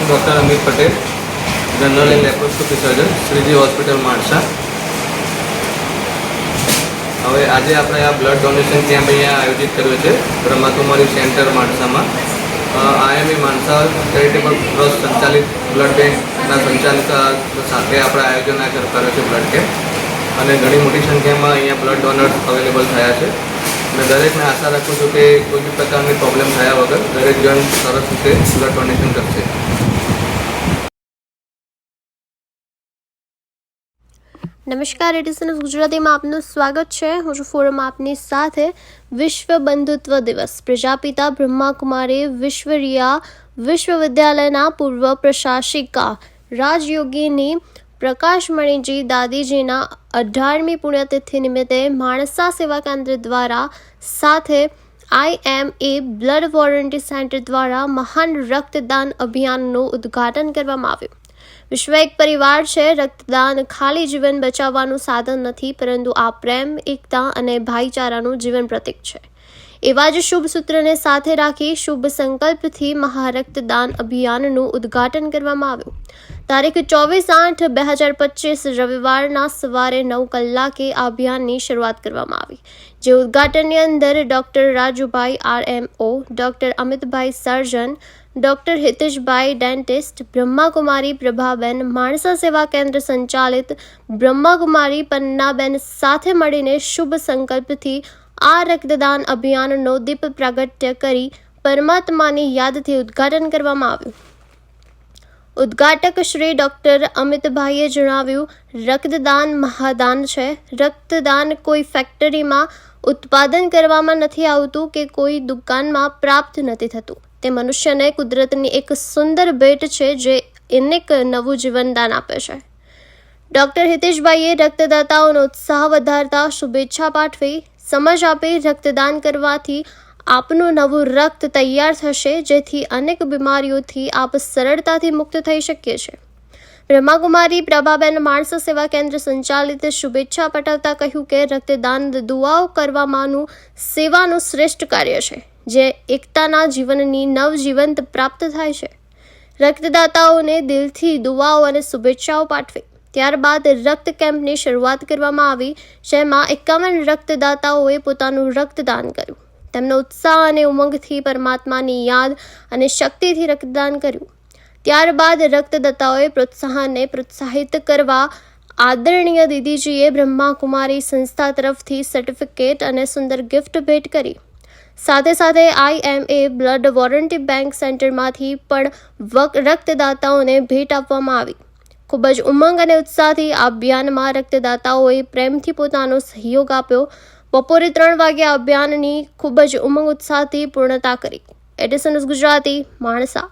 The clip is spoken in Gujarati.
હું doctor Amit Patel, general and laparoscopy surgeon, Shriji hospital Mansa. હવે આજે આપણે આ બ્લડ ડોનેશન કેમ્પ અહીંયા આયોજિત કર્યો છે બ્રહ્માકુમારી સેન્ટર માણસામાં. આઈએમએ માણસા ચેરિટેબલ ટ્રસ્ટ સંચાલિત બ્લડ બેંકના સંચાલિત સાથે આપણે આયોજન કર્યો છે બ્લડ કેમ્પ, અને ઘણી મોટી સંખ્યામાં અહીંયા બ્લડ ડોનર્સ અવેલેબલ થયા છે. અને દરેકને આશા રાખું છું કે કોઈ બી પ્રકારની પ્રોબ્લેમ થયા વગર દરેક જણ સરસ રીતે બ્લડ ડોનેશન કરશે. નમસ્કાર, એડિસન ગુજરાતીમાં આપનું સ્વાગત છે. હું છું ફોરમ આપની સાથે. વિશ્વ બંધુત્વ દિવસ. પ્રજાપિતા બ્રહ્માકુમારી વિશ્વરિયા વિશ્વવિદ્યાલયના પૂર્વ પ્રશાસિકા રાજયોગીની પ્રકાશમણીજી દાદીજીના 18મી પુણ્યતિથિ નિમિત્તે માણસા સેવા કેન્દ્ર દ્વારા સાથે IMA બ્લડ વોરંટી સેન્ટર દ્વારા મહાન રક્તદાન અભિયાનનું ઉદ્ઘાટન કરવામાં આવ્યું. વિશ્વ એક પરિવાર છે. રક્તદાન ખાલી જીવન બચાવવાનું સાધન નથી, પરંતુ આ પ્રેમ, એકતા અને ભાઈચારાનું જીવન પ્રતીક છે. એવા જ શુભ સૂત્રને સાથે રાખી શુભ સંકલ્પથી મહારક્તદાન અભિયાનનું ઉદ્ઘાટન કરવામાં આવ્યું. તારીખ 24/8/2025 રવિવારના સવારે 9 કલાકે આ અભિયાનની શરૂઆત કરવામાં આવી, જે ઉદ્ઘાટનની અંદર doctor Rajubhai RMO, doctor Amitbhai surgeon, doctor Hiteshbhai dentist, Brahmakumari Prabhaben, Mansa સેવા કેન્દ્ર સંચાલિત બ્રહ્માકુમારી પન્નાબેન સાથે મળીને શુભ સંકલ્પથી આ રક્તદાન અભિયાનનો દીપ પ્રાગટ્ય કરી પરમાત્માની યાદથી ઉદ્ઘાટન કરવામાં આવ્યું. ઉદ્ઘાટક શ્રી ડૉક્ટર અમિતભાઈએ જણાવ્યું, રક્તદાન મહાદાન છે. રક્તદાન કોઈ ફેક્ટરીમાં ઉત્પાદન કરવામાં નથી આવતું કે કોઈ દુકાનમાં પ્રાપ્ત નથી થતું. તે મનુષ્યને કુદરતની એક સુંદર ભેટ છે, જે એને નવું જીવનદાન આપે છે. ડૉક્ટર હિતેશભાઈએ રક્તદાતાઓનો ઉત્સાહ વધારતા શુભેચ્છા પાઠવી સમજ આપી, રક્તદાન કરવાથી આપનું નવું રક્ત તૈયાર થશે, જેથી અનેક બીમારીઓથી આપ સરળતાથી મુક્ત થઈ શકીએ છીએ. બ્રહ્માકુમારી પ્રભાબેન માણસા સેવા કેન્દ્ર સંચાલિત શુભેચ્છા પાઠવતા કહ્યું કે રક્તદાન દુઆઓ કરવામાંનું સેવાનું શ્રેષ્ઠ કાર્ય છે, જે એકતાના જીવનની નવજીવંત પ્રાપ્ત થાય છે. રક્તદાતાઓને દિલથી દુઆઓ અને શુભેચ્છાઓ પાઠવી. ત્યારબાદ રક્ત કેમ્પની શરૂઆત કરવામાં આવી, જેમાં 51 રક્તદાતાઓએ પોતાનું રક્તદાન કર્યું. તેમનો ઉત્સાહ અને ઉમંગથી પરમાત્માની યાદ અને શક્તિથી રક્તદાન કર્યું. ત્યારબાદ રક્તદાતાઓએ પ્રોત્સાહિત કરવા આદરણીય દીદીજીએ બ્રહ્માકુમારી સંસ્થા તરફથી સર્ટિફિકેટ અને સુંદર ગિફ્ટ ભેટ કરી. સાથે સાથે IMA બ્લડ વોરંટી બેંક સેન્ટરમાંથી પણ રક્તદાતાઓને ભેટ આપવામાં આવી. ખૂબ જ ઉમંગ અને ઉત્સાહથી આ અભિયાનમાં રક્તદાતાઓએ પ્રેમથી પોતાનો સહયોગ આપ્યો. બપોરે 3 વાગે આ અભિયાનની ખૂબ જ ઉમંગ ઉત્સાહથી પૂર્ણતા કરી. એડિસન ગુજરાતી, માણસા.